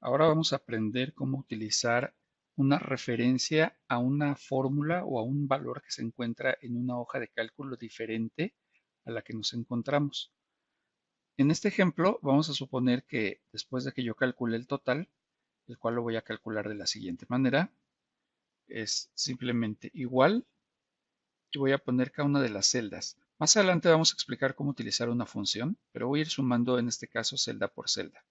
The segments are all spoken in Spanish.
Ahora vamos a aprender cómo utilizar una referencia a una fórmula o a un valor que se encuentra en una hoja de cálculo diferente a la que nos encontramos. En este ejemplo, vamos a suponer que después de que yo calcule el total, el cual lo voy a calcular de la siguiente manera, es simplemente igual y voy a poner cada una de las celdas. Más adelante vamos a explicar cómo utilizar una función, pero voy a ir sumando en este caso celda por celda.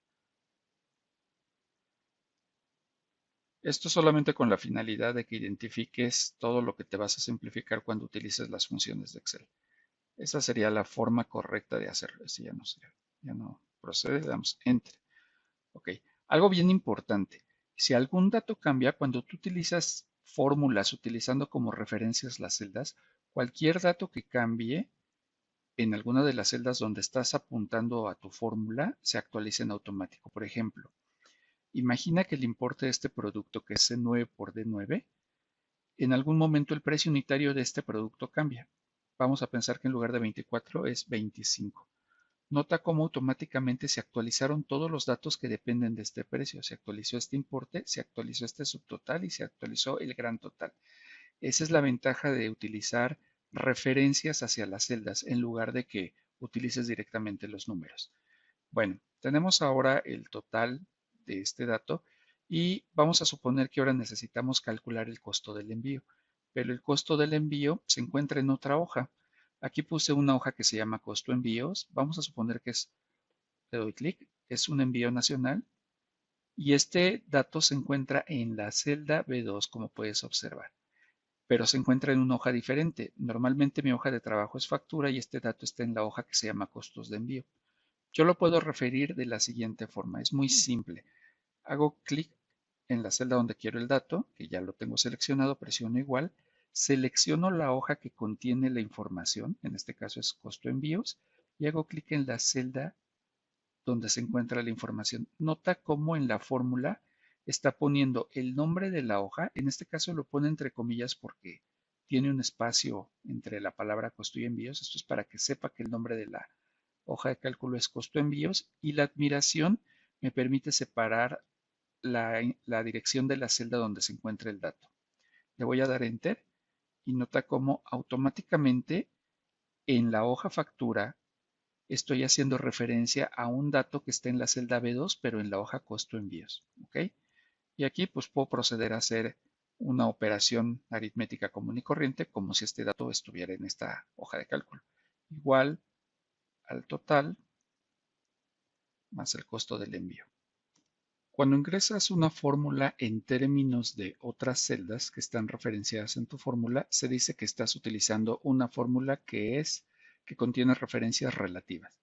Esto solamente con la finalidad de que identifiques todo lo que te vas a simplificar cuando utilices las funciones de Excel. Esa sería la forma correcta de hacerlo. Si ya no procede, le damos Enter. Ok, algo bien importante. Si algún dato cambia, cuando tú utilizas fórmulas utilizando como referencias las celdas, cualquier dato que cambie en alguna de las celdas donde estás apuntando a tu fórmula se actualiza en automático. Por ejemplo, imagina que el importe de este producto, que es C9 por D9, en algún momento el precio unitario de este producto cambia. Vamos a pensar que en lugar de 24 es 25. Nota cómo automáticamente se actualizaron todos los datos que dependen de este precio. Se actualizó este importe, se actualizó este subtotal y se actualizó el gran total. Esa es la ventaja de utilizar referencias hacia las celdas en lugar de que utilices directamente los números. Bueno, tenemos ahora el total de este dato y vamos a suponer que ahora necesitamos calcular el costo del envío, pero el costo del envío se encuentra en otra hoja. Aquí puse una hoja que se llama costo envíos. Vamos a suponer que le doy clic, es un envío nacional y este dato se encuentra en la celda B2, como puedes observar, pero se encuentra en una hoja diferente. Normalmente mi hoja de trabajo es factura y este dato está en la hoja que se llama costos de envío. Yo lo puedo referir de la siguiente forma. Es muy simple. Hago clic en la celda donde quiero el dato, que ya lo tengo seleccionado, presiono igual, selecciono la hoja que contiene la información, en este caso es costo envíos, y hago clic en la celda donde se encuentra la información. Nota cómo en la fórmula está poniendo el nombre de la hoja, en este caso lo pone entre comillas porque tiene un espacio entre la palabra costo y envíos. Esto es para que sepa que el nombre de la hoja de cálculo es costo envíos y la admiración me permite separar la dirección de la celda donde se encuentra el dato. Le voy a dar Enter y nota cómo automáticamente en la hoja factura estoy haciendo referencia a un dato que está en la celda B2, pero en la hoja costo envíos. ¿Ok? Y aquí pues puedo proceder a hacer una operación aritmética común y corriente como si este dato estuviera en esta hoja de cálculo. Igual al total más el costo del envío. Cuando ingresas una fórmula en términos de otras celdas que están referenciadas en tu fórmula, se dice que estás utilizando una fórmula que contiene referencias relativas.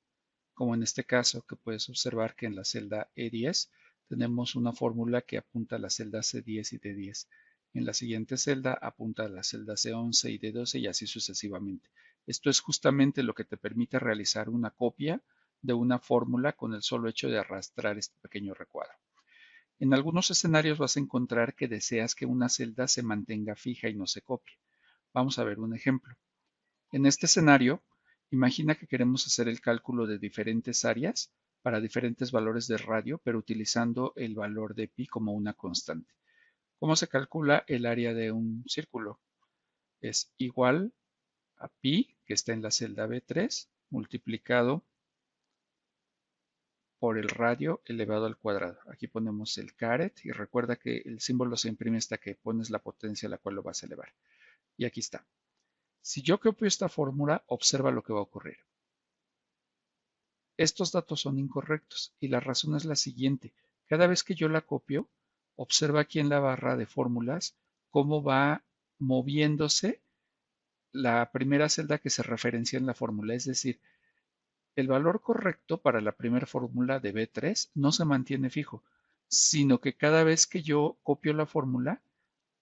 Como en este caso, que puedes observar que en la celda E10 tenemos una fórmula que apunta a la celda C10 y D10. En la siguiente celda apunta a la celda C11 y D12 y así sucesivamente. Esto es justamente lo que te permite realizar una copia de una fórmula con el solo hecho de arrastrar este pequeño recuadro. En algunos escenarios vas a encontrar que deseas que una celda se mantenga fija y no se copie. Vamos a ver un ejemplo. En este escenario, imagina que queremos hacer el cálculo de diferentes áreas para diferentes valores de radio, pero utilizando el valor de pi como una constante. ¿Cómo se calcula el área de un círculo? Es igual a pi, que está en la celda B3, multiplicado por el radio elevado al cuadrado. Aquí ponemos el caret y recuerda que el símbolo se imprime hasta que pones la potencia a la cual lo vas a elevar. Y aquí está. Si yo copio esta fórmula, observa lo que va a ocurrir. Estos datos son incorrectos y la razón es la siguiente. Cada vez que yo la copio, observa aquí en la barra de fórmulas cómo va moviéndose la primera celda que se referencia en la fórmula. Es decir, el valor correcto para la primera fórmula de B3 no se mantiene fijo, sino que cada vez que yo copio la fórmula,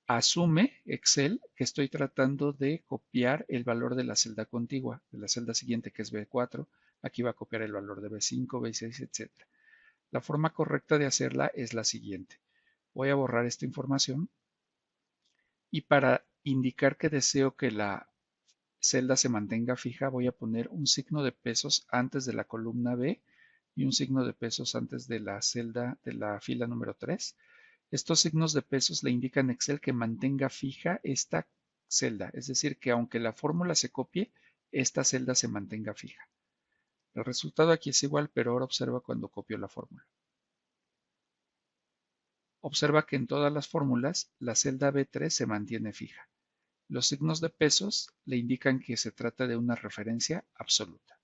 asume Excel que estoy tratando de copiar el valor de la celda contigua, de la celda siguiente que es B4. Aquí va a copiar el valor de B5, B6, etc. La forma correcta de hacerla es la siguiente. Voy a borrar esta información y para indicar que deseo que la celda se mantenga fija, voy a poner un signo de pesos antes de la columna B y un signo de pesos antes de la celda de la fila número 3. Estos signos de pesos le indican a Excel que mantenga fija esta celda, es decir, que aunque la fórmula se copie, esta celda se mantenga fija. El resultado aquí es igual, pero ahora observa cuando copio la fórmula. Observa que en todas las fórmulas la celda B3 se mantiene fija. Los signos de pesos le indican que se trata de una referencia absoluta.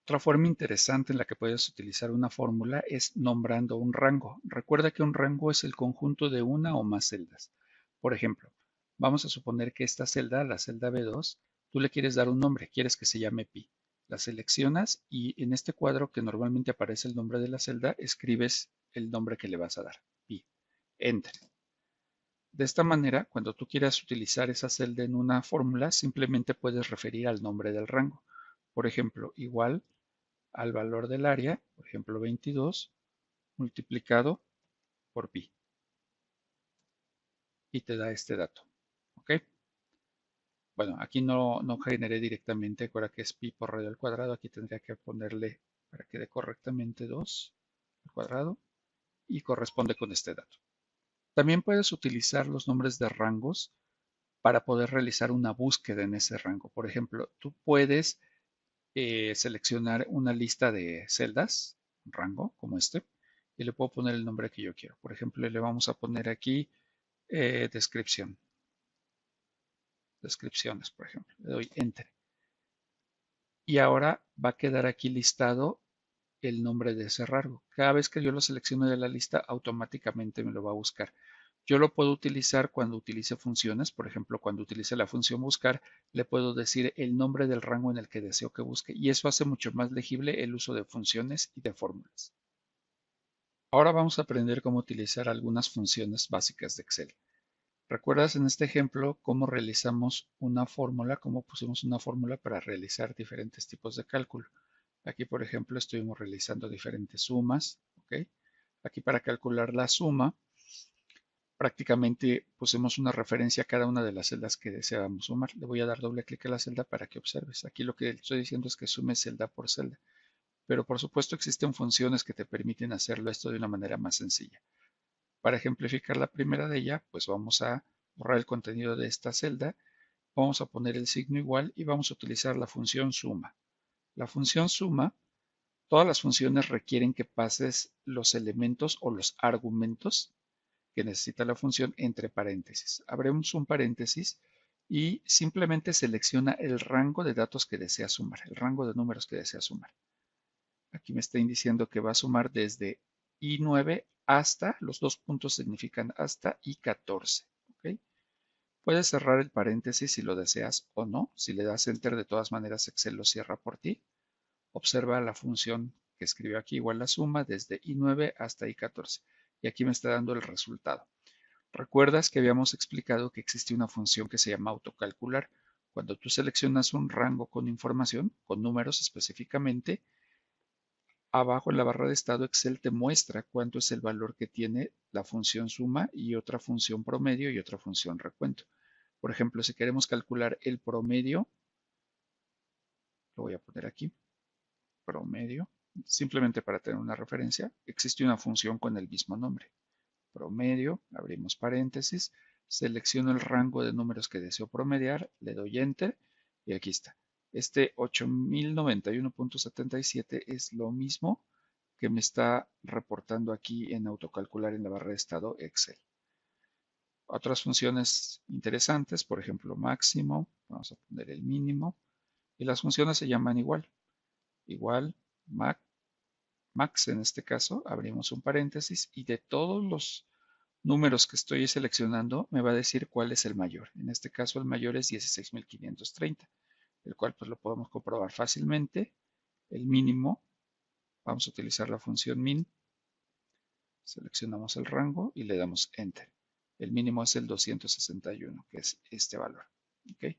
Otra forma interesante en la que puedes utilizar una fórmula es nombrando un rango. Recuerda que un rango es el conjunto de una o más celdas. Por ejemplo, vamos a suponer que esta celda, la celda B2, tú le quieres dar un nombre, quieres que se llame pi. La seleccionas y en este cuadro que normalmente aparece el nombre de la celda, escribes el nombre que le vas a dar, pi. Enter. De esta manera, cuando tú quieras utilizar esa celda en una fórmula, simplemente puedes referir al nombre del rango. Por ejemplo, igual al valor del área, por ejemplo 22, multiplicado por pi. Y te da este dato. ¿Ok? Bueno, aquí no generé directamente, recuerda que es pi por radio al cuadrado. Aquí tendría que ponerle, para que dé correctamente, 2 al cuadrado. Y corresponde con este dato. También puedes utilizar los nombres de rangos para poder realizar una búsqueda en ese rango. Por ejemplo, tú puedes seleccionar una lista de celdas, un rango como este, y le puedo poner el nombre que yo quiero. Por ejemplo, le vamos a poner aquí descripción. Descripciones, por ejemplo. Le doy Enter. Y ahora va a quedar aquí listado el nombre de ese rango. Cada vez que yo lo seleccione de la lista, automáticamente me lo va a buscar. Yo lo puedo utilizar cuando utilice funciones, por ejemplo, cuando utilice la función buscar, le puedo decir el nombre del rango en el que deseo que busque y eso hace mucho más legible el uso de funciones y de fórmulas. Ahora vamos a aprender cómo utilizar algunas funciones básicas de Excel. ¿Recuerdas en este ejemplo cómo realizamos una fórmula, cómo pusimos una fórmula para realizar diferentes tipos de cálculo? Aquí, por ejemplo, estuvimos realizando diferentes sumas, ¿ok? Aquí para calcular la suma, prácticamente pusimos una referencia a cada una de las celdas que deseábamos sumar. Le voy a dar doble clic a la celda para que observes. Aquí lo que estoy diciendo es que sume celda por celda. Pero por supuesto existen funciones que te permiten hacerlo esto de una manera más sencilla. Para ejemplificar la primera de ellas, pues vamos a borrar el contenido de esta celda, vamos a poner el signo igual y vamos a utilizar la función suma. La función suma, todas las funciones requieren que pases los elementos o los argumentos que necesita la función entre paréntesis. Abrimos un paréntesis y simplemente selecciona el rango de datos que desea sumar, el rango de números que desea sumar. Aquí me está diciendo que va a sumar desde I9 hasta, los dos puntos significan hasta I14. ¿Okay? Puedes cerrar el paréntesis si lo deseas o no. Si le das Enter, de todas maneras Excel lo cierra por ti. Observa la función que escribió aquí, igual la suma desde I9 hasta I14. Y aquí me está dando el resultado. ¿Recuerdas que habíamos explicado que existe una función que se llama autocalcular? Cuando tú seleccionas un rango con información, con números específicamente, abajo en la barra de estado Excel te muestra cuánto es el valor que tiene la función suma y otra función promedio y otra función recuento. Por ejemplo, si queremos calcular el promedio, lo voy a poner aquí, promedio, simplemente para tener una referencia, existe una función con el mismo nombre. Promedio, abrimos paréntesis, selecciono el rango de números que deseo promediar, le doy Enter y aquí está. Este 8091.77 es lo mismo que me está reportando aquí en autocalcular en la barra de estado Excel. Otras funciones interesantes, por ejemplo, máximo, vamos a poner el mínimo, y las funciones se llaman igual, max en este caso, abrimos un paréntesis y de todos los números que estoy seleccionando me va a decir cuál es el mayor. En este caso el mayor es 16.530, el cual pues lo podemos comprobar fácilmente. El mínimo, vamos a utilizar la función min, seleccionamos el rango y le damos Enter. El mínimo es el 261, que es este valor. ¿Okay?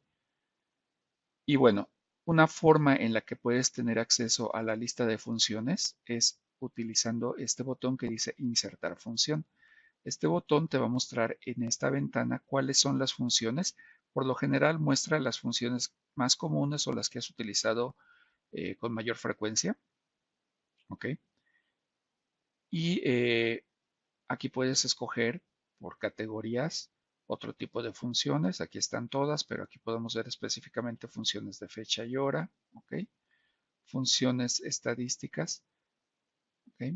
Y bueno, una forma en la que puedes tener acceso a la lista de funciones es utilizando este botón que dice Insertar función. Este botón te va a mostrar en esta ventana cuáles son las funciones. Por lo general muestra las funciones más comunes o las que has utilizado con mayor frecuencia. ¿ok? Y aquí puedes escoger por categorías otro tipo de funciones. Aquí están todas, pero aquí podemos ver específicamente funciones de fecha y hora, ¿ok? Funciones estadísticas, ¿ok?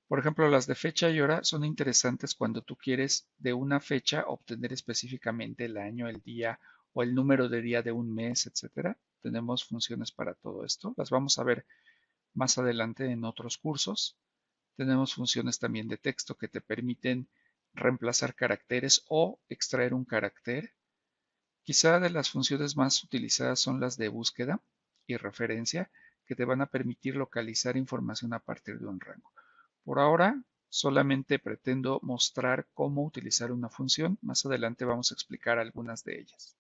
Por ejemplo, las de fecha y hora son interesantes cuando tú quieres de una fecha obtener específicamente el año, el día o el número de día de un mes, etcétera. Tenemos funciones para todo esto. Las vamos a ver más adelante en otros cursos. Tenemos funciones también de texto que te permiten reemplazar caracteres o extraer un carácter. Quizá de las funciones más utilizadas son las de búsqueda y referencia, que te van a permitir localizar información a partir de un rango. Por ahora, solamente pretendo mostrar cómo utilizar una función. Más adelante vamos a explicar algunas de ellas.